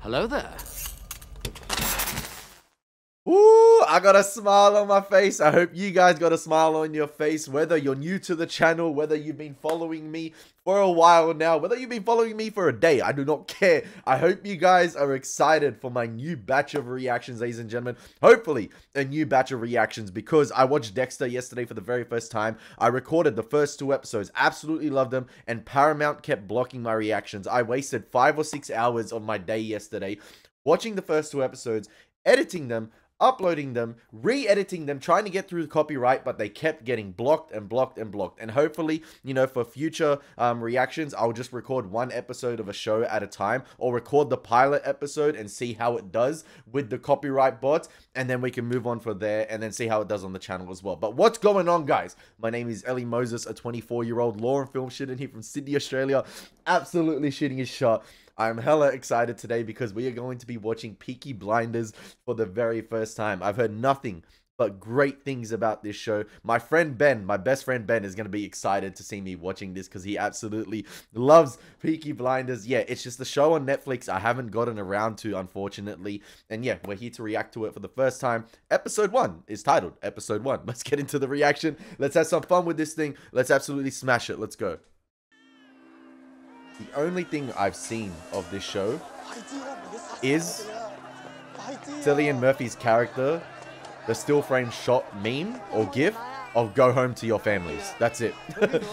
Hello there. Ooh, I got a smile on my face. I hope you guys got a smile on your face, whether you're new to the channel, whether you've been following me for a while now, whether you've been following me for a day. I do not care. I hope you guys are excited for my new batch of reactions, ladies and gentlemen. Hopefully, a new batch of reactions, because I watched Dexter yesterday for the very first time. I recorded the first 2 episodes, absolutely loved them, and Paramount kept blocking my reactions. I wasted 5 or 6 hours of my day yesterday watching the first 2 episodes, editing them, uploading them, re-editing them, trying to get through the copyright, but they kept getting blocked and blocked and blocked. And hopefully, you know, for future reactions, I'll just record 1 episode of a show at a time, or record the pilot episode and see how it does with the copyright bots, and then we can move on from there and then see how it does on the channel as well. But what's going on, guys? My name is Elie Moses, a 24-year-old law and film student here from Sydney, Australia. Absolutely shooting his shot. I'm hella excited today because we are going to be watching Peaky Blinders for the very first time. I've heard nothing but great things about this show. My friend Ben, my best friend Ben, is going to be excited to see me watching this because he absolutely loves Peaky Blinders. Yeah, it's just a show on Netflix I haven't gotten around to, unfortunately. And yeah, we're here to react to it for the first time. Episode 1 is titled Episode 1. Let's get into the reaction. Let's have some fun with this thing. Let's absolutely smash it. Let's go. The only thing I've seen of this show is Cillian Murphy's character, the still frame shot meme or gif of "Go home to your families." That's it.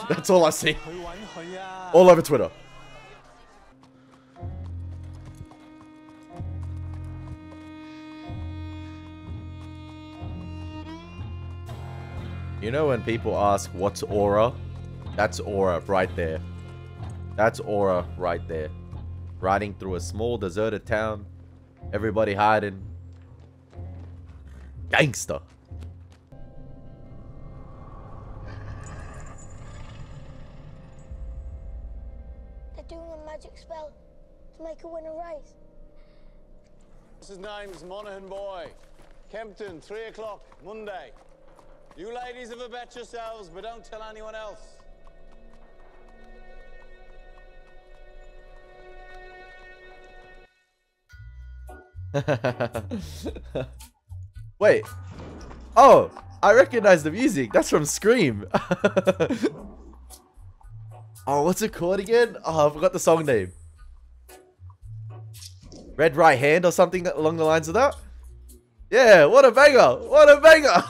That's all I see. All over Twitter. You know when people ask what's aura? That's aura right there. That's aura right there. Riding through a small deserted town. Everybody hiding. Gangster. They're doing a magic spell to make her win a race. His name's Monaghan Boy. Kempton, 3 o'clock, Monday. You ladies have a bet yourselves, but don't tell anyone else. Wait. Oh, I recognize the music. That's from Scream. Oh, what's it called again? Oh, I forgot the song name. Red Right Hand or something along the lines of that? Yeah, what a banger. What a banger.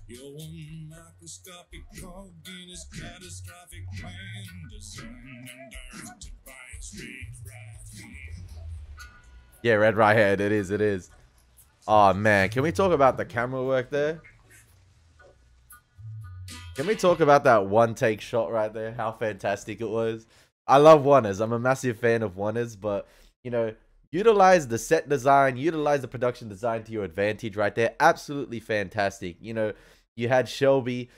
You're one microscopic cog in his catastrophic plan, designed and directed by a straight right hand. Yeah, Red Right Hand. It is, it is. Oh, man. Can we talk about the camera work there? Can we talk about that one take shot right there? How fantastic it was. I love one-ers. I'm a massive fan of one-ers, but, you know, utilize the set design, utilize the production design to your advantage right there. Absolutely fantastic. You know, you had Shelby,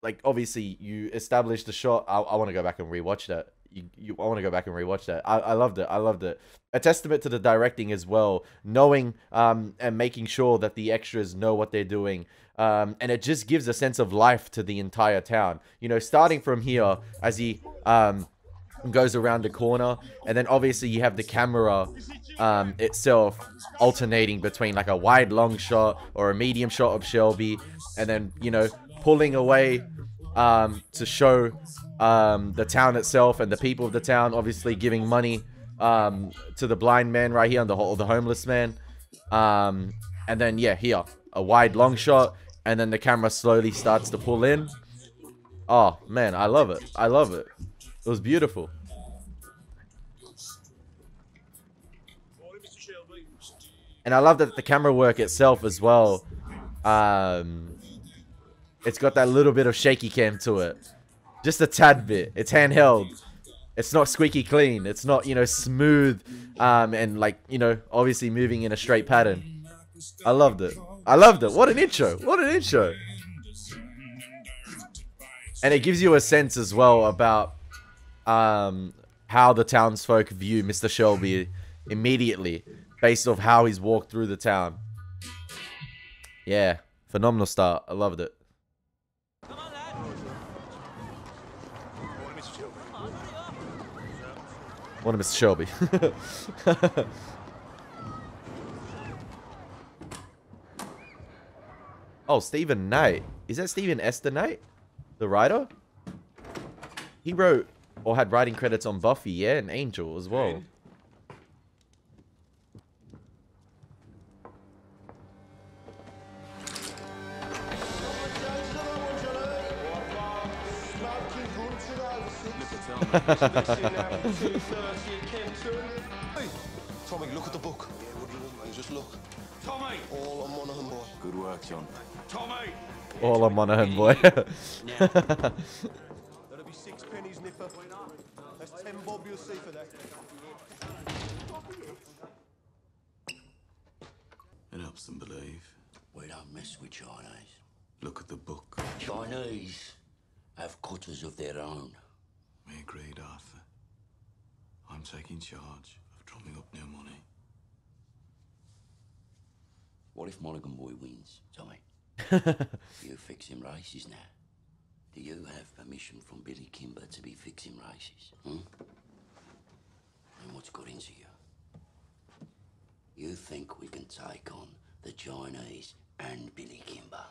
like, obviously, you established the shot. I want to go back and rewatch that. I want to go back and rewatch that. I loved it. I loved it. A testament to the directing as well, knowing and making sure that the extras know what they're doing. And it just gives a sense of life to the entire town. You know, starting from here as he goes around the corner, and then obviously you have the camera itself alternating between like a wide long shot or a medium shot of Shelby, and then, you know, pulling away to show the town itself and the people of the town, obviously giving money to the blind man right here, and the homeless man, and then yeah, here a wide long shot, and then the camera slowly starts to pull in. Oh man, I love it. I love it. It was beautiful. And I love that the camera work itself as well. It's got that little bit of shaky cam to it. Just a tad bit. It's handheld. It's not squeaky clean. It's not, you know, smooth and like, you know, obviously moving in a straight pattern. I loved it. I loved it. What an intro. What an intro. And it gives you a sense as well about how the townsfolk view Mr. Shelby immediately based off how he's walked through the town. Yeah, phenomenal start. I loved it. What a Mr. Shelby. Oh, Stephen Knight. Is that Stephen Esther Knight? The writer? He wrote or had writing credits on Buffy, yeah, and Angel as well. Tommy, look at the book. Yeah, what do you want, mate? Just look. Tommy! All on Monaghan boy. Good work, John. Tommy! All on Monaghan boy. That'll be 6 pennies, Nipper. That's 10 bob you'll see for that. It helps them believe. We don't mess with Chinese. Look at the book. Chinese have cutters of their own. We agreed, Arthur. I'm taking charge of drumming up new money. What if Monaghan boy wins, Tommy? You fixing races now? Do you have permission from Billy Kimber to be fixing races? Hmm? And what's got into you? You think we can take on the Chinese and Billy Kimber?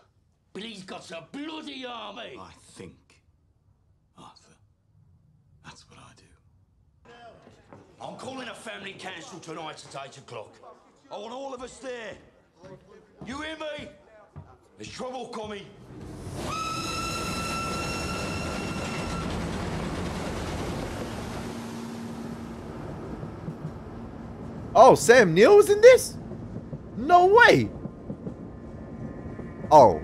Billy's got a bloody army! I think, Arthur. That's what I do. I'm calling a family council tonight at 8 o'clock. I want all of us there. You hear me? There's trouble coming. Oh, Sam Neill was in this? No way. Oh,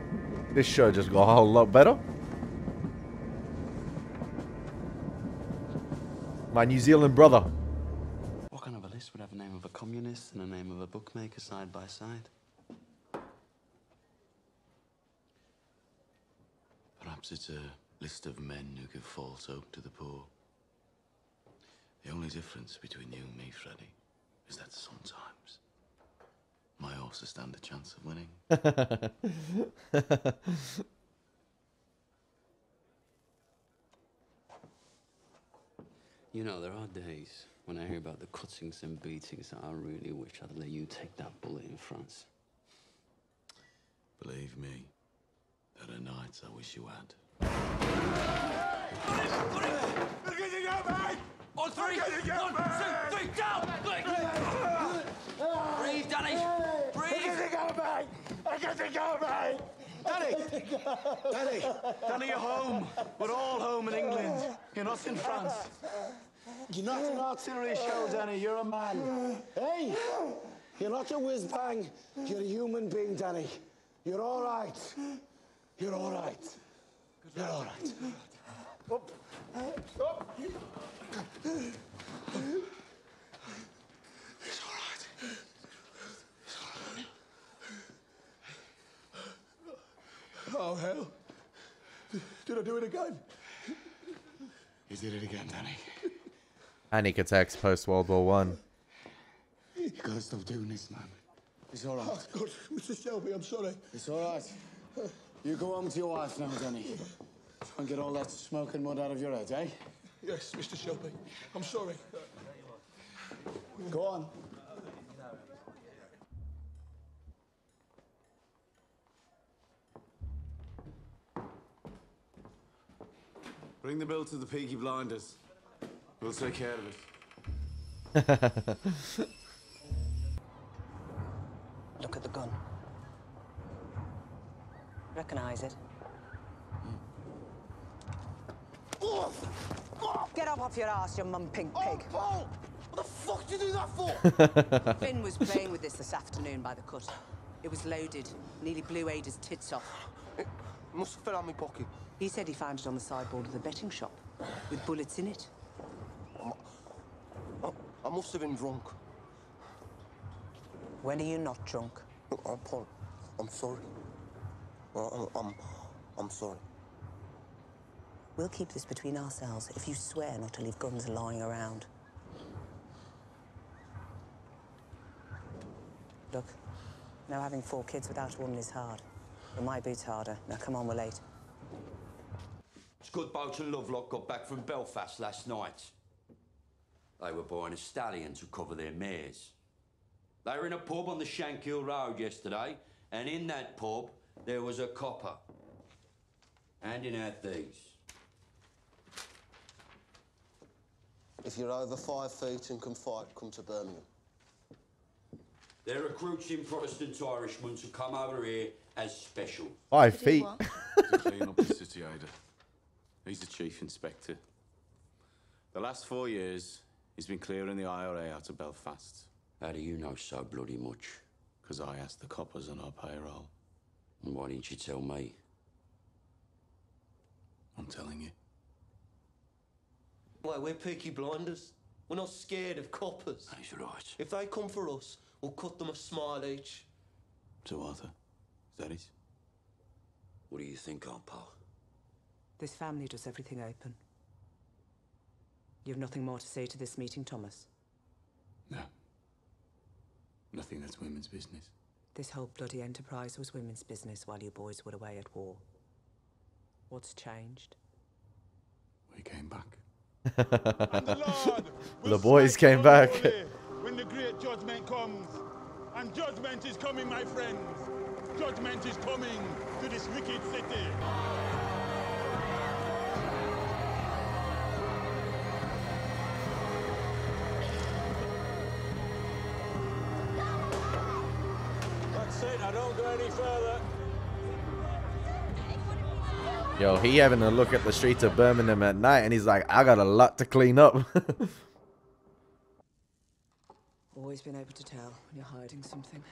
this show just got a whole lot better. My New Zealand brother. What kind of a list would have a name of a communist and a name of a bookmaker side by side? Perhaps it's a list of men who give false hope to the poor. The only difference between you and me, Freddie, is that sometimes my horses stand a chance of winning. You know, there are days when I hear about the cuttings and beatings that I really wish I'd let you take that bullet in France. Believe me, there are nights I wish you had. On 3, 1, 2, 3, down! Breathe, Danny! Breathe! Danny! Danny! Danny, you're home. We're all home in England. You're not in France. You're not an artillery shell, Danny. You're a man. Hey! You're not a whiz-bang. You're a human being, Danny. You're all right. You're all right. You're all right. Up. Up. It's all right. Oh, hell. Did I do it again? You did it again, Danny. Panic attacks post World War One. You gotta stop doing this, man. It's all right. Oh, God, Mr. Shelby, I'm sorry. It's all right. You go home to your wife now, Danny. Try and get all that smoke and mud out of your head, eh? Yes, Mr. Shelby. I'm sorry. Go on. Bring the bill to the Peaky Blinders. We'll take care of it. Look at the gun. Recognize it? Get up off your ass, you mum-pink pig. Oh, Paul! What the fuck did you do that for? Finn was playing with this afternoon by the cut. It was loaded. Nearly blew Ada's tits off. It must have fell out my pocket. He said he found it on the sideboard of the betting shop, with bullets in it. I must have been drunk. When are you not drunk? Look, Paul, I'm sorry. I'm sorry. We'll keep this between ourselves if you swear not to leave guns lying around. Look, now having 4 kids without a woman is hard. But my boot's harder. Now come on, we're late. Scudboat and Lovelock got back from Belfast last night. They were buying a stallion to cover their mares. They were in a pub on the Shankill Road yesterday, and in that pub there was a copper handing out these. If you're over 5 feet and can fight, come to Birmingham. They're recruiting Protestant Irishmen to come over here as special. 5 feet. To clean up the city, Ada. He's the chief inspector. The last 4 years, he's been clearing the IRA out of Belfast. How do you know so bloody much? Because I asked the coppers on our payroll. And why didn't you tell me? I'm telling you. Why, we're Peaky Blinders. We're not scared of coppers. He's right. If they come for us, we'll cut them a smile each. So, Arthur, is that it? What do you think, Aunt Pa? This family does everything open. You have nothing more to say to this meeting, Thomas? No. Nothing that's women's business. This whole bloody enterprise was women's business while you boys were away at war. What's changed? We came back. And the Lord The boys came back. When the great judgment comes. And judgment is coming, my friends. Judgment is coming to this wicked city. That's it, I don't go any further. Yo, he having a look at the streets of Birmingham at night, and he's like, I got a lot to clean up. Always been able to tell when you're hiding something.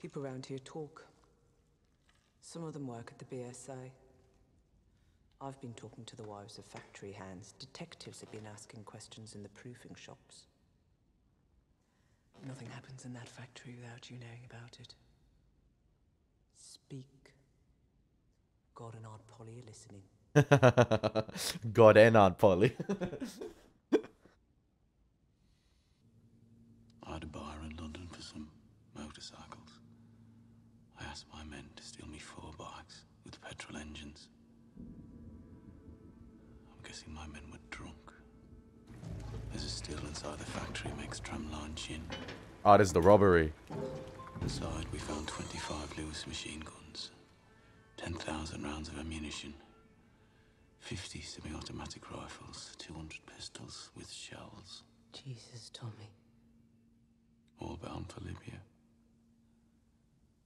People around here talk. Some of them work at the BSA. I've been talking to the wives of factory hands. Detectives have been asking questions in the proofing shops. Nothing happens in that factory without you knowing about it. Speak. God and Aunt Polly are listening. God and Aunt Polly. I had a bar in London for some motorcycles. I asked my men to steal me 4 bikes with petrol engines. I'm guessing my men were drunk. There's a still inside the factory makes tramline chin. Oh, this is the robbery. Inside, we found 25 Lewis machine guns, 10,000 rounds of ammunition, 50 semi-automatic rifles, 200 pistols with shells. Jesus, Tommy. All bound for Libya.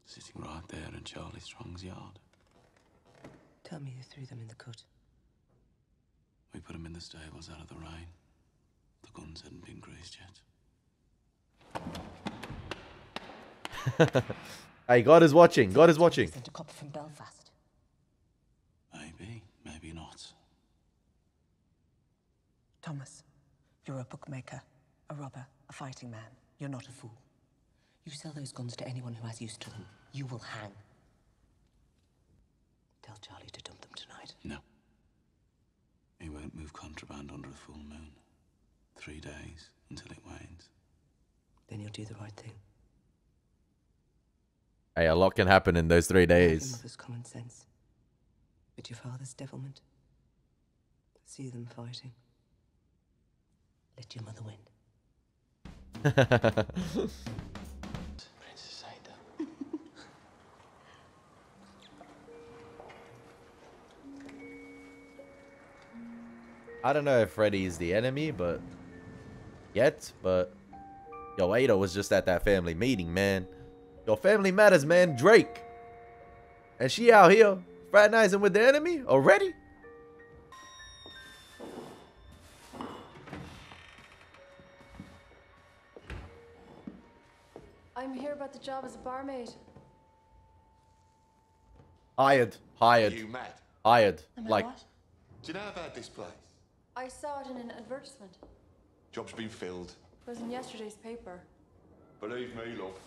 Sitting right there in Charlie Strong's yard. Tell me you threw them in the cut. We put them in the stables out of the rain. The guns hadn't been greased yet. Hey, God is watching. God is watching. Sent a copper from Belfast. Maybe, maybe not. Thomas, you're a bookmaker, a robber, a fighting man. You're not a fool. You sell those guns to anyone who has use to them. You will hang. Tell Charlie to dump them tonight. No. He won't move contraband under a full moon. 3 days until it wanes. Then you'll do the right thing. Hey, a lot can happen in those 3 days. Your mother's common sense, but your father's devilment. See them fighting. Let your mother win. Princess Ada. I don't know if Freddy is the enemy, but yo, Ada was just at that family meeting, man. Your family matters, man. Drake. And she out here fraternizing with the enemy already? I'm here about the job as a barmaid. Hired. Hired. You mad? Hired. Am I Like, what? Do you know about this place? I saw it in an advertisement. Job's been filled. It was in yesterday's paper. Believe me, love,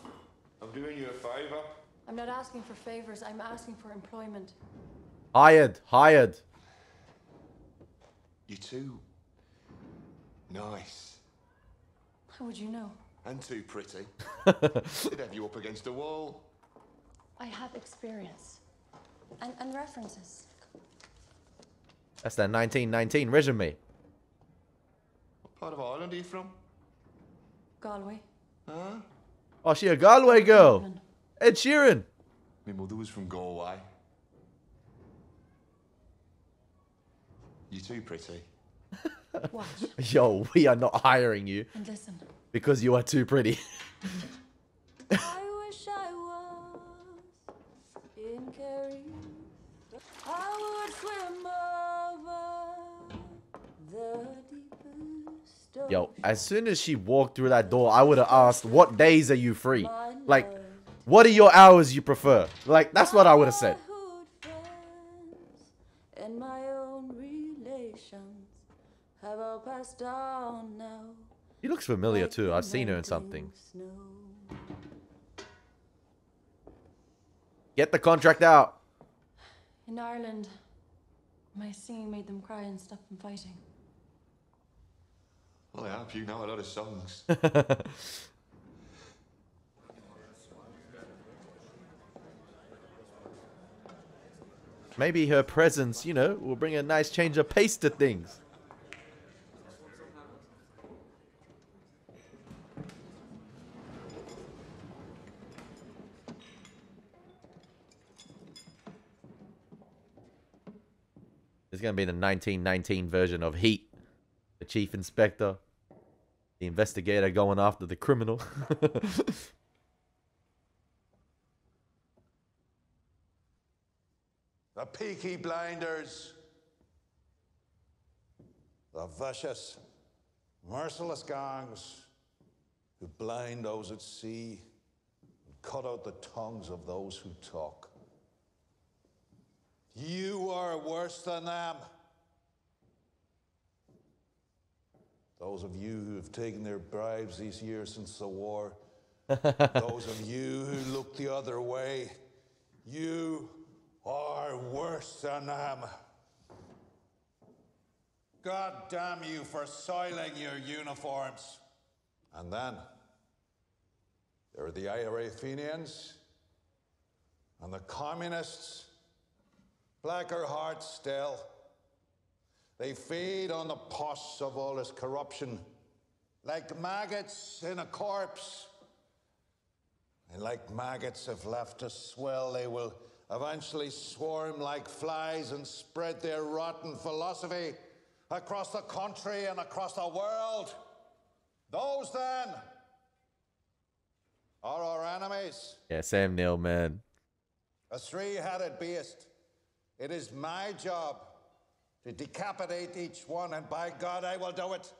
I'm doing you a favour. I'm not asking for favors, I'm asking for employment. Hired. Hired. You're too nice. How would you know? And too pretty. They'd have you up against the wall. I have experience. And references. That's that 1919 resume. What part of Ireland are you from? Galway. Huh? Oh, she a Galway girl. Ed Sheeran. My mother was from Galway. You're too pretty. Watch. Yo, we are not hiring you. And listen. Because you are too pretty. I wish I was in Kerry. I would swim over the deepest. Yo, as soon as she walked through that door, I would have asked, what days are you free? Like, what are your hours you prefer? Like, that's what I would have said. And my own relations have all passed on now. She looks familiar too. I've seen her in something. Get the contract out. In Ireland, my singing made them cry and stop them fighting. Well, I hope you know a lot of songs. Maybe her presence, you know, will bring a nice change of pace to things. It's going to be the 1919 version of Heat. The chief inspector. The investigator going after the criminal. The Peaky Blinders. The vicious, merciless gangs who blind those at sea and cut out the tongues of those who talk. You are worse than them. Those of you who have taken their bribes these years since the war, those of you who look the other way, you are worse than them. God damn you for soiling your uniforms. And then there are the IRA Fenians and the communists, blacker hearts still. They feed on the pus of all this corruption, like maggots in a corpse. And like maggots, if left to swell, they will eventually swarm like flies and spread their rotten philosophy across the country and across the world. Those, then, are our enemies. Yeah, Sam Neill, man. A three-headed beast. It is my job to decapitate each one, and by God, I will do it.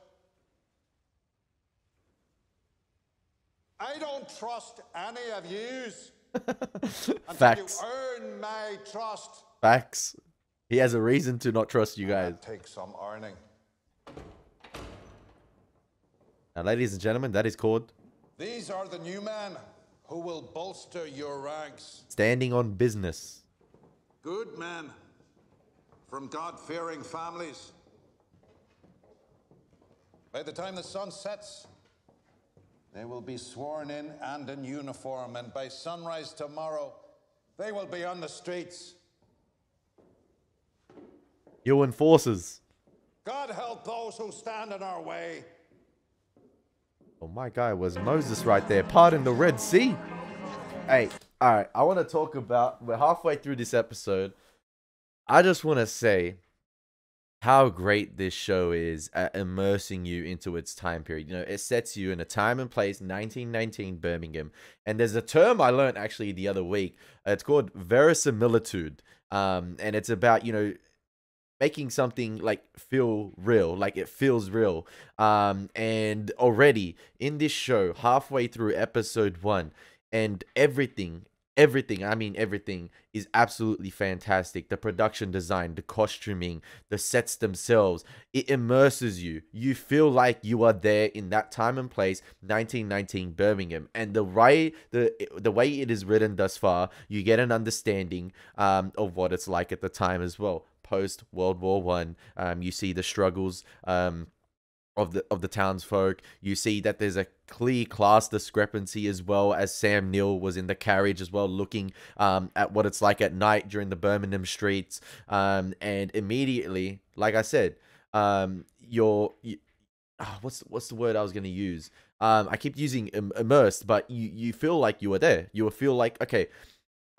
I don't trust any of yous until you earn my trust. Facts. He has a reason to not trust you guys. Take some earning. Now, ladies and gentlemen, that is called These are the new men who will bolster your ranks. standing on business. Good men from God-fearing families. By the time the sun sets, they will be sworn in and in uniform, and by sunrise tomorrow, they will be on the streets. You enforcers. God help those who stand in our way. Oh, my guy was Moses right there, parting the Red Sea. Hey, all right, I want to talk about, we're halfway through this episode. I just want to say how great this show is at immersing you into its time period. You know, it sets you in a time and place, 1919 Birmingham. And there's a term I learned actually the other week. It's called verisimilitude. And it's about, you know, making something like feel real, like it feels real. And already in this show, halfway through episode 1, and everything everything, I mean everything, is absolutely fantastic. The production design, the costuming, the sets themselves, it immerses you. You feel like you are there in that time and place, 1919 Birmingham. And the way it is written thus far, you get an understanding of what it's like at the time as well. Post World War One, you see the struggles of the townsfolk. You see that there's a clear class discrepancy, as well as Sam Neill was in the carriage as well, looking at what it's like at night during the Birmingham streets. And immediately, like I said, what's the word I was gonna use? I keep using immersed, but you feel like you are there. You will feel like, okay,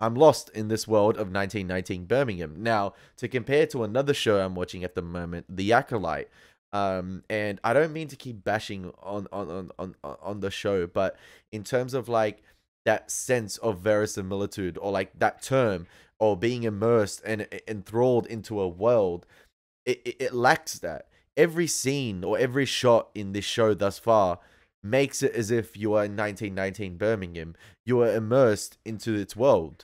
I'm lost in this world of 1919 Birmingham. Now, to compare to another show I'm watching at the moment, The Acolyte. And I don't mean to keep bashing on the show, but in terms of like that sense of verisimilitude, or like that term, or being immersed and enthralled into a world, it lacks that. Every scene or every shot in this show thus far makes it as if you are in 1919 Birmingham. You are immersed into its world.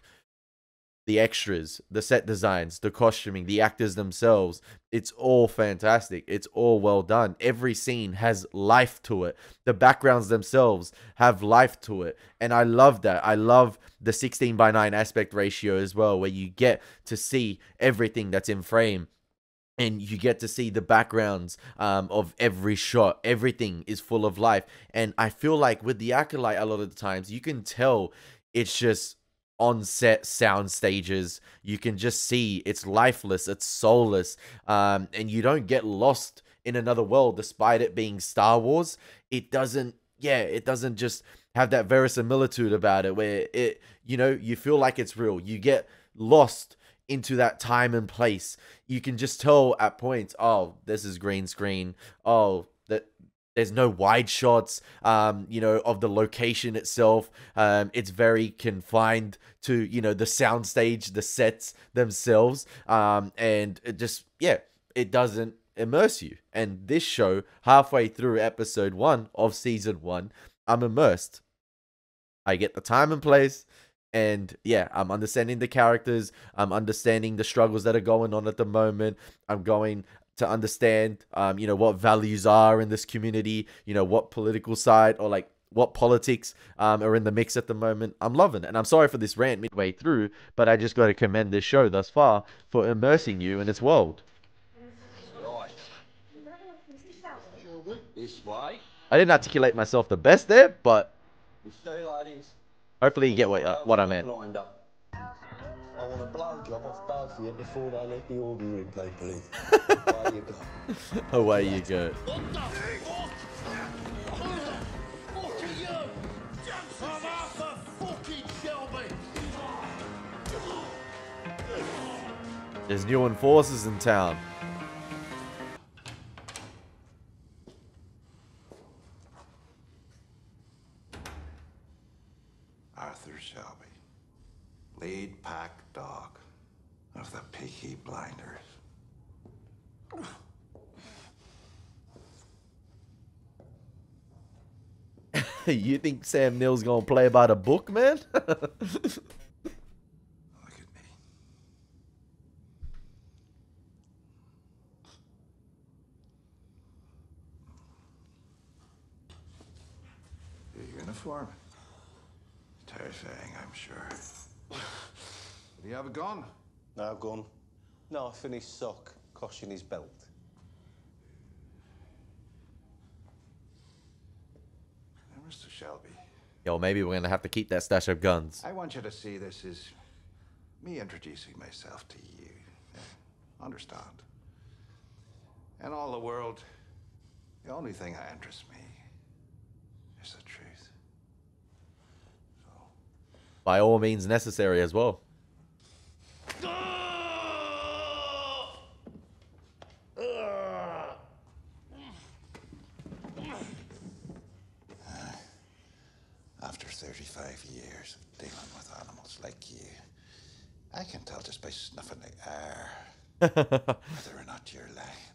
The extras, the set designs, the costuming, the actors themselves, it's all fantastic. It's all well done. Every scene has life to it. The backgrounds themselves have life to it. And I love that. I love the 16:9 aspect ratio as well, where you get to see everything that's in frame. And you get to see the backgrounds of every shot. Everything is full of life. And I feel like with The Acolyte, a lot of the times, you can tell it's just on-set sound stages. You can just see it's lifeless, it's soulless, and you don't get lost in another world. Despite it being Star Wars, it doesn't just have that verisimilitude about it, where you feel like it's real. You get lost into that time and place. You can just tell at points, oh, this is green screen, oh, that there's no wide shots, of the location itself. It's very confined to, the soundstage, the sets themselves. And it just, it doesn't immerse you. And this show, halfway through episode 1 of season 1, I'm immersed. I get the time and place. And I'm understanding the characters. I'm understanding the struggles that are going on at the moment. I'm going to understand, what values are in this community, what political side, or like what politics are in the mix at the moment. I'm loving it. And I'm sorry for this rant midway through, but I just got to commend this show thus far for immersing you in its world. Right. This way. I didn't articulate myself the best there, but You see, ladies. Hopefully you get what I meant. Lined up. I want a blowjob off both of you before they let the ordinary people in. Away you go. Away you go. What the fuck? What are you? I'm Arthur fucking Shelby. There's new enforcers in town. Arthur Shelby, lead pack dog of the Peaky Blinders. You think Sam Neill's gonna play by the book, man? Look at me. Your uniform. Terrifying, I'm sure. Do you have a gun? No gun. Knife in his sock, cosh in his belt. Mr. Shelby, Yo, maybe we're gonna have to keep that stash of guns. I want you to see this as me introducing myself to you. Understand? In all the world, the only thing that interests me is the truth. By all means necessary as well. After 35 years of dealing with animals like you, I can tell just by snuffing the air whether or not you're lying.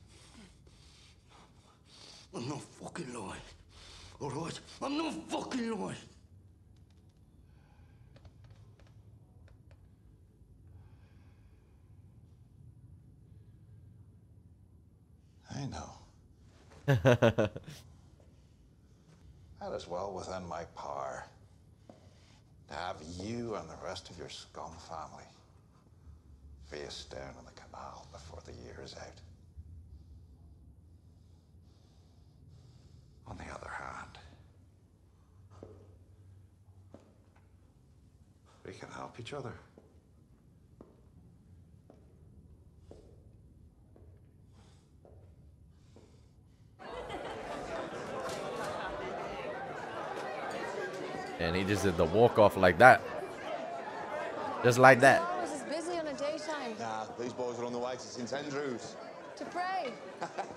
I'm not fucking lying. All right? I'm not fucking lying. I know. That is well within my power to have you and the rest of your scum family face down in the canal before the year is out. On the other hand, we can help each other. And he just did the walk-off like that. Just like that. I was as busy on a daytime. Nah, these boys are on the way to St Andrews. To pray.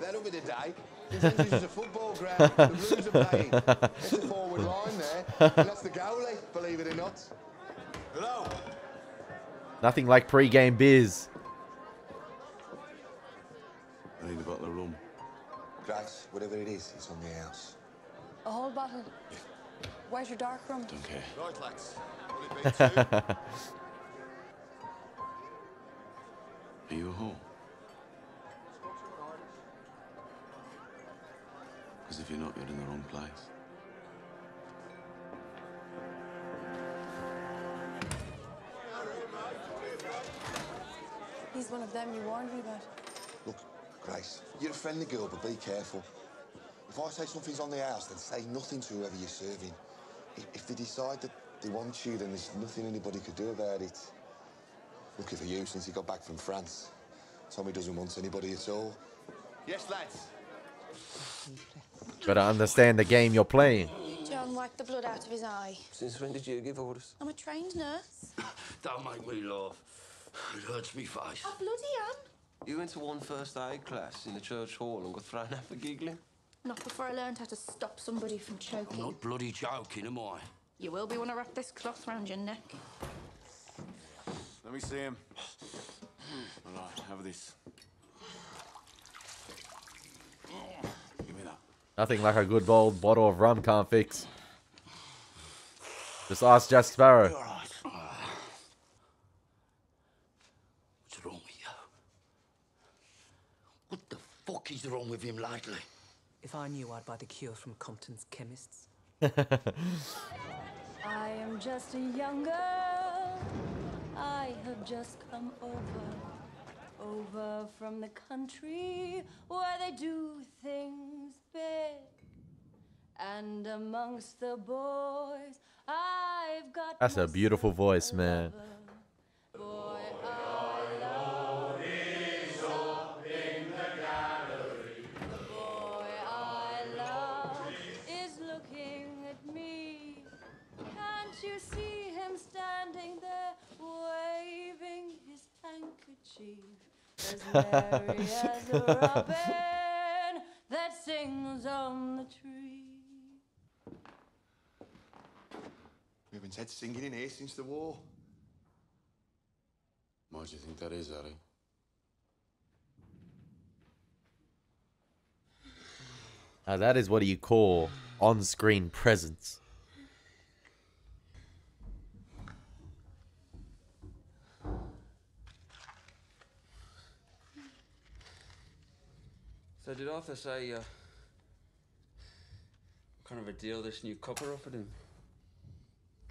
That'll be the day. St Andrews is a football ground. The Blues are playing. That's the forward line there. And that's the goalie, believe it or not. Hello. Nothing like pre-game beers. I need a bottle of rum. Grace, whatever it is, it's on the house. A whole bottle. Where's your dark rum? Don't care. Right, lads. Will it be two? Are you at home? Because if you're not, you're in the wrong place. He's one of them you warned me about. Look, Grace, you're a friendly girl, but be careful. If I say something's on the house, then say nothing to whoever you're serving. If they decide that they want you, then there's nothing anybody could do about it. Lucky for you, since he got back from France. Tommy doesn't want anybody at all. Yes, lads. Gotta understand the game you're playing. John wiped the blood out of his eye. Since when did you give orders? I'm a trained nurse. Don't make me laugh. It hurts me face. I bloody am. You went to one first aid class in the church hall and got thrown out for giggling? Not before I learned how to stop somebody from choking. I'm not bloody joking, am I? You will be when I wrap this cloth round your neck. Let me see him. All right, have this. Give me that. Nothing like a good old bottle of rum can't fix. Just ask Jack Sparrow. All right. What's wrong with you? What the fuck is wrong with him lately? If I knew, I'd buy the cure from Compton's chemists. I am just a young girl. I have just come over from the country where they do things big. And amongst the boys, I've got That's a beautiful voice, man. boy I love. in the gallery. The boy I love is looking at me. Can't you see him standing there waving his handkerchief as merry as a robin that sings on the tree? We haven't had singing in here since the war. Why do you think that is, Elie? Now that is what you call on-screen presence. So did Arthur say, what kind of a deal this new copper offered him?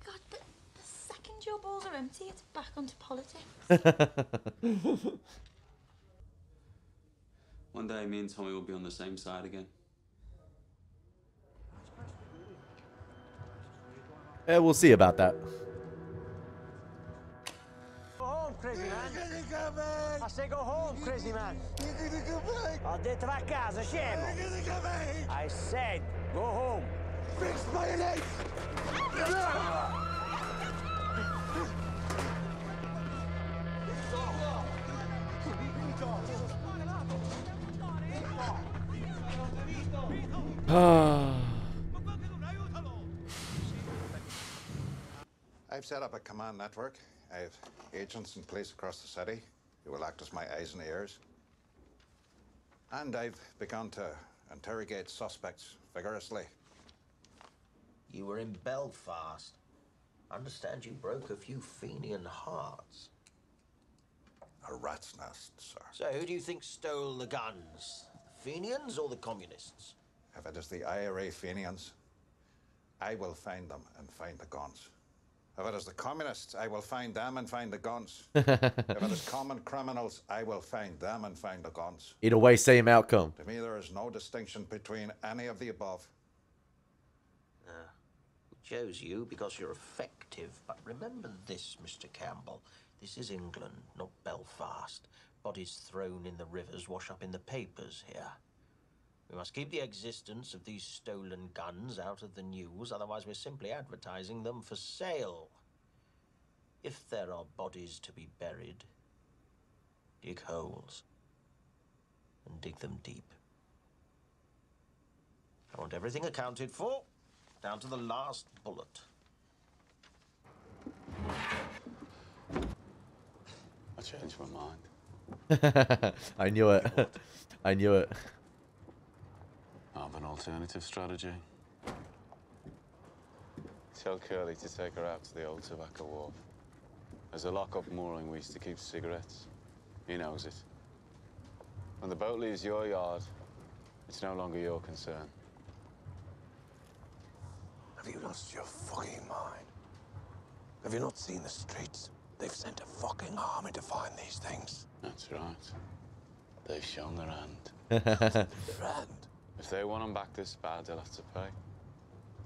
God, but the second your balls are empty, it's back onto politics. One day me and Tommy will be on the same side again. Yeah, we'll see about that. Go home, crazy man. I say go home, crazy man. Ho detto va a casa, scemo. I said go home. Fix my legs! I've set up a command network. I have agents in place across the city who will act as my eyes and ears. And I've begun to interrogate suspects vigorously. You were in Belfast. I understand you broke a few Fenian hearts. A rat's nest, sir. So who do you think stole the guns? Fenians or the communists? If it is the IRA Fenians, I will find them and find the guns. If it is the communists, I will find them and find the guns. If it is common criminals, I will find them and find the guns. Either way, same outcome. To me, there is no distinction between any of the above. We chose you because you're effective, but remember this, Mr. Campbell. This is England, not Belfast. Bodies thrown in the rivers wash up in the papers here. We must keep the existence of these stolen guns out of the news, otherwise we're simply advertising them for sale. If there are bodies to be buried, dig holes and dig them deep. I want everything accounted for, down to the last bullet. I changed my mind. I knew it. I knew it. I have an alternative strategy. Tell Curly to take her out to the old tobacco wharf. There's a lock-up mooring we used to keep cigarettes. He knows it. When the boat leaves your yard, it's no longer your concern. Have you lost your fucking mind? Have you not seen the streets? They've sent a fucking army to find these things. That's right. They've shown their hand. Their hand? If they want them back this bad, they'll have to pay.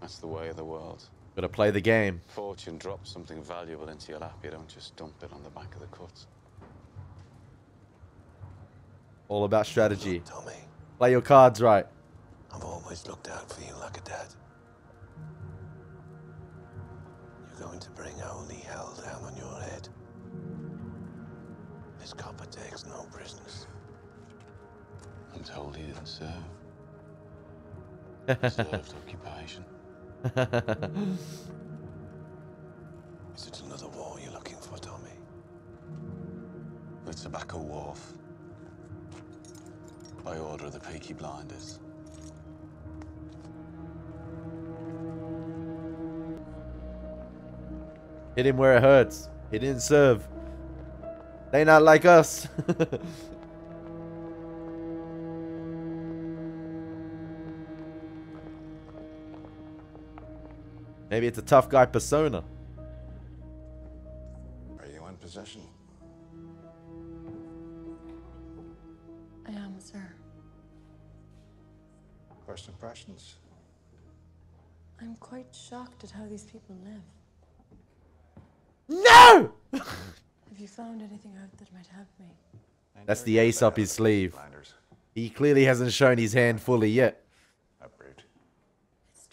That's the way of the world. Gotta play the game. Fortune drops something valuable into your lap, you don't just dump it on the back of the cut. All about strategy. Tommy, Play your cards right. I've always looked out for you like a dad. You're going to bring only hell down on your head. This copper takes no prisoners. I'm told he didn't serve. Served occupation. Is it another war you're looking for, Tommy? The tobacco wharf. By order of the Peaky Blinders. Hit him where it hurts. He didn't serve. They not like us. Maybe it's a tough guy persona. Are you in possession? I am, sir. First impressions? I'm quite shocked at how these people live. No! Have you found anything out that might help me? That's the ace up his sleeve. He clearly hasn't shown his hand fully yet. It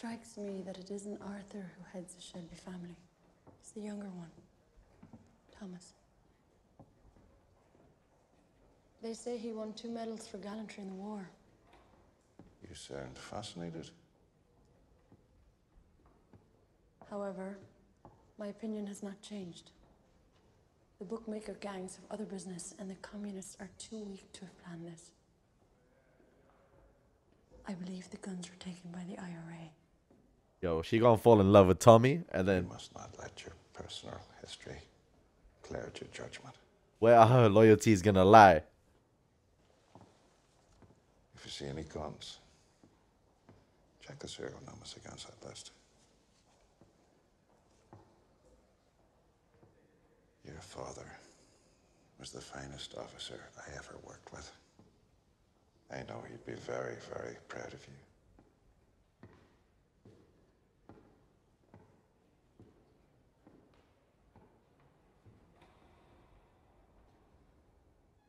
strikes me that it isn't Arthur who heads the Shelby family. It's the younger one, Thomas. They say he won 2 medals for gallantry in the war. You sound fascinated. However, my opinion has not changed. The bookmaker gangs have other business, and the communists are too weak to have planned this. I believe the guns were taken by the IRA. Yo, she gonna fall in love with Tommy, and then You must not let your personal history cloud your judgment. where are her loyalties gonna lie? If you see any guns, check the serial numbers against that list. Your father was the finest officer I ever worked with. I know he'd be very, very proud of you.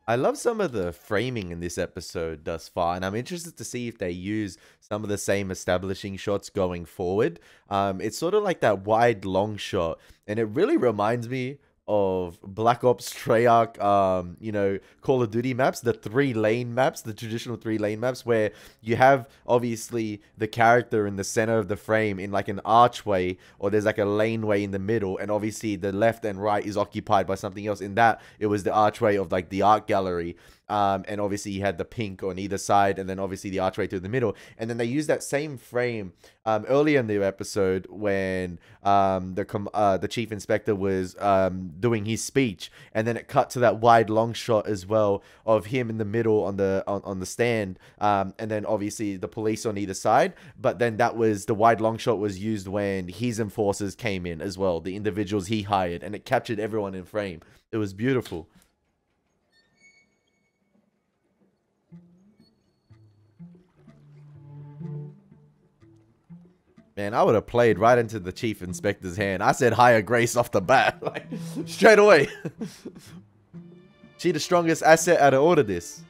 I love some of the framing in this episode thus far, and I'm interested to see if they use some of the same establishing shots going forward. It's sort of like that wide long shot, and it really reminds me of Black Ops Treyarch, you know, Call of Duty maps, the 3-lane maps, the traditional 3-lane maps, where you have obviously the character in the center of the frame in like an archway, or there's like a laneway in the middle, and obviously the left and right is occupied by something else. In that, it was the archway of like the art gallery. and obviously you had the pink on either side, and then obviously the archway through the middle. And then they used that same frame earlier in the episode when the chief inspector was doing his speech, and then it cut to that wide long shot as well of him in the middle on the stand, and then obviously the police on either side. But then that was the wide long shot was used when his enforcers came in as well, the individuals he hired, and it captured everyone in frame. It was beautiful. Man, I would have played right into the chief inspector's hand. I said hire Grace off the bat, like straight away. She the strongest asset out of all of this.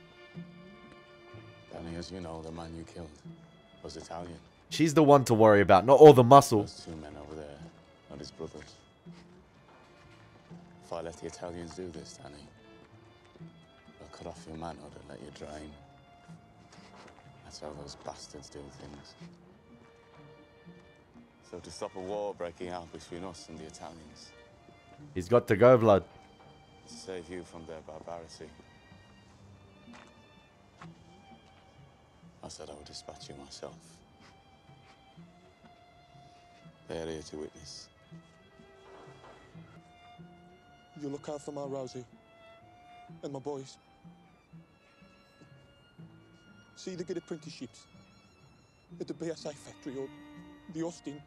Danny, as you know, the man you killed was Italian. She's the one to worry about, not all the muscle. Those 2 men over there, not his brothers. If I let the Italians do this, Danny, they'll cut off your manhood and let you drain. That's how those bastards do things. So to stop a war breaking out between us and the Italians, He's got to go, blood. to save you from their barbarity, I said I would dispatch you myself. They're here to witness. You look out for my Rosie and my boys. See, they get apprenticeships at the BSA factory or the Austin.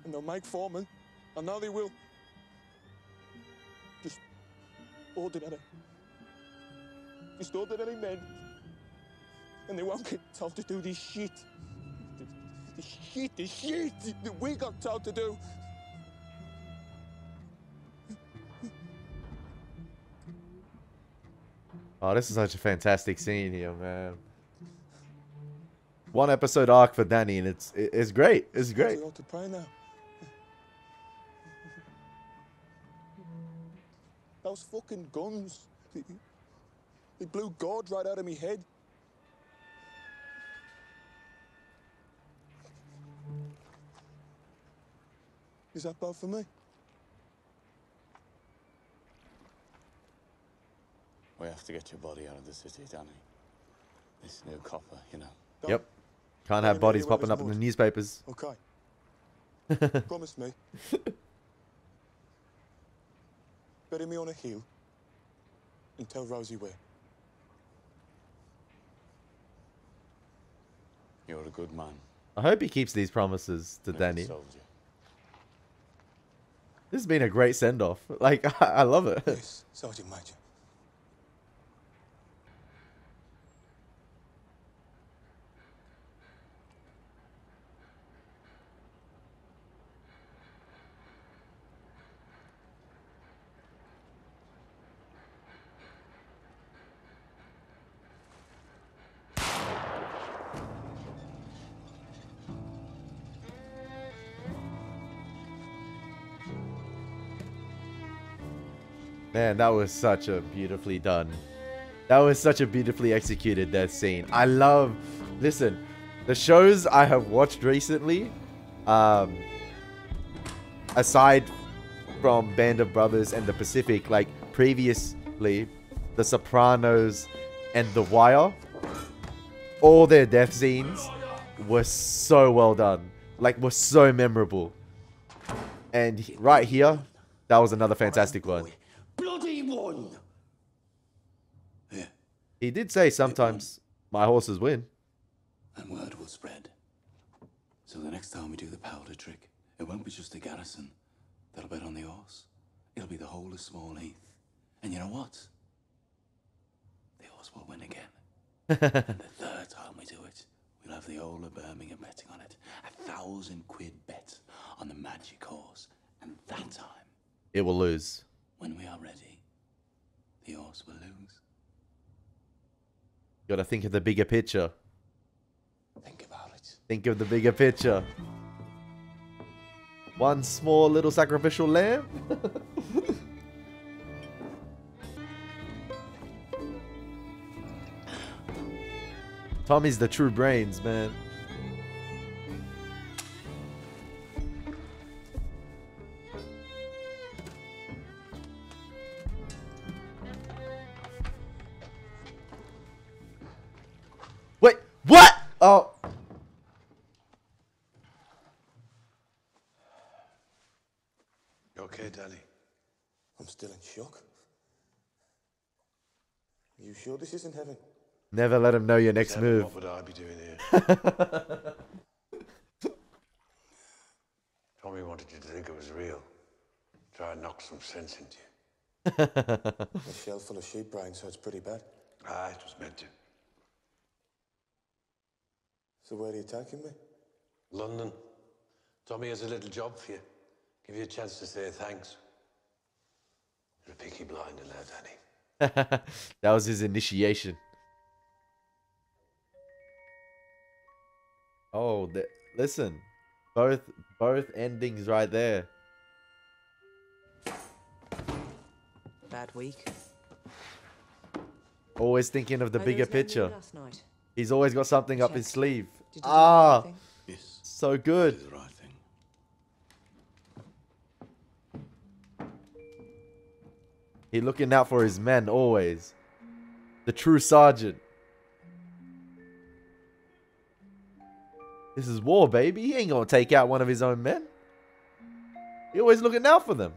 And they'll make foremen. I know they will. Just ordinary. Just ordinary men. And they won't get told to do this shit. This shit that we got told to do. Oh, this is such a fantastic scene here, man. 1 episode arc for Danny, and it's great. It's great. To pray now. Those fucking guns. They blew God right out of me head. Is that bad for me? We have to get your body out of the city, Danny. This new copper, you know. Yep. Can't have bodies popping up in the newspapers. Okay. Promise me. Bury me on a hill and tell Rosie where. You're a good man. I hope he keeps these promises to Danny. Soldier. This has been a great send-off. Like, I love it. Yes, Sergeant Major. Man, that was such a beautifully done. That was such a beautifully executed death scene. I love... Listen, the shows I have watched recently, aside from Band of Brothers and The Pacific, like previously, The Sopranos and The Wire, all their death scenes were so well done. Like, were so memorable. And right here, that was another fantastic one. Bloody one! Yeah. He did say sometimes my horses win. And word will spread. So the next time we do the powder trick, it won't be just the garrison that'll bet on the horse. It'll be the whole of Small Heath. And you know what? The horse will win again. And the third time we do it, we'll have the whole of Birmingham betting on it. 1,000 quid bet on the magic horse. And that time, it will lose. When we are ready, the horse will lose. Gotta think of the bigger picture. Think about it. Think of the bigger picture. One small little sacrificial lamb. Tommy's the true brains, man. Oh. You okay, Danny? I'm still in shock. Are you sure this isn't heaven? Never let him know your next move. What would I be doing here? Tommy wanted you to think it was real. Try and knock some sense into you. A shell full of sheep brains, so it's pretty bad. Ah, it was meant to. So where are you taking me? London. Tommy has a little job for you. Give you a chance to say thanks. You're a peaky blinder now, Danny. That was his initiation. Oh, listen. Both endings right there. Bad week. Always thinking of the Oh, bigger there was no picture. moon last night. He's always got something up his sleeve. Did you do the Ah, right thing? Yes. so good. You did the right thing. He looking out for his men always. The true sergeant. This is war, baby. He ain't gonna take out one of his own men. He always looking out for them.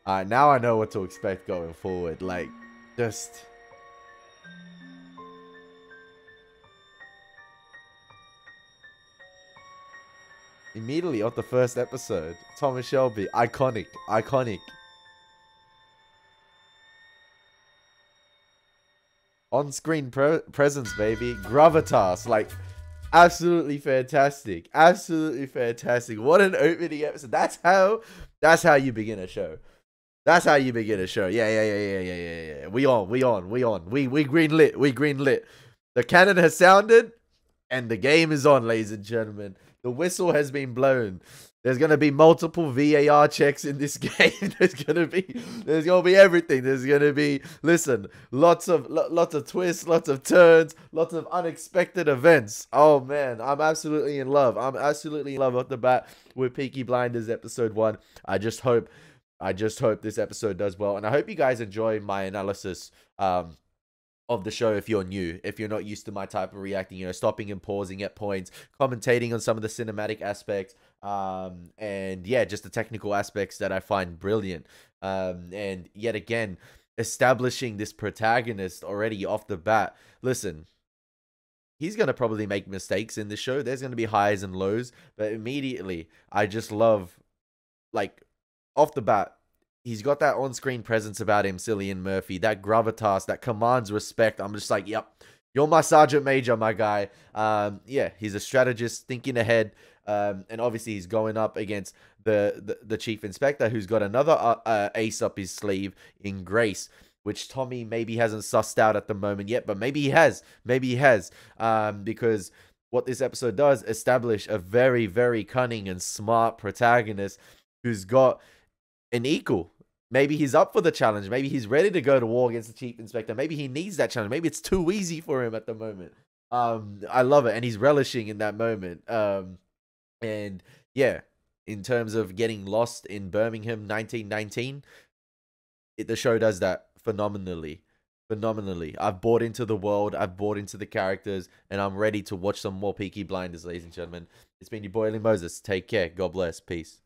Alright, now I know what to expect going forward. Like, just... Immediately off the first episode, Thomas Shelby, iconic, iconic. On-screen presence, baby. Gravitas, like, absolutely fantastic. Absolutely fantastic. What an opening episode. That's how you begin a show. That's how you begin a show. Yeah. We green lit. The cannon has sounded, and the game is on, ladies and gentlemen. The whistle has been blown. There's gonna be multiple VAR checks in this game. There's gonna be everything. There's gonna be, listen, lots of twists, lots of turns, lots of unexpected events. Oh man, I'm absolutely in love. I'm absolutely in love off the bat with Peaky Blinders episode 1. I just hope this episode does well, and I hope you guys enjoy my analysis of the show. If you're new, if you're not used to my type of reacting, you know, stopping and pausing at points, commentating on some of the cinematic aspects, and yeah, just the technical aspects that I find brilliant, and yet again, establishing this protagonist already off the bat. Listen, he's going to probably make mistakes in this show. There's going to be highs and lows, but immediately, I just love, like, off the bat, he's got that on-screen presence about him, Cillian Murphy, that gravitas that commands respect. I'm just like, yep, you're my Sergeant Major, my guy. Yeah, he's a strategist, thinking ahead, and obviously he's going up against the Chief Inspector, who's got another ace up his sleeve in Grace, which Tommy maybe hasn't sussed out at the moment yet, but maybe he has. Maybe he has, because what this episode does, establish a very, very cunning and smart protagonist who's got an equal. Maybe he's up for the challenge. Maybe he's ready to go to war against the Chief Inspector. Maybe he needs that challenge. Maybe it's too easy for him at the moment. I love it, and he's relishing in that moment. And yeah, in terms of getting lost in Birmingham 1919, the show does that phenomenally. I've bought into the world, I've bought into the characters, and I'm ready to watch some more Peaky Blinders, ladies and gentlemen. It's been your boy Elie Moses. Take care. God bless. Peace.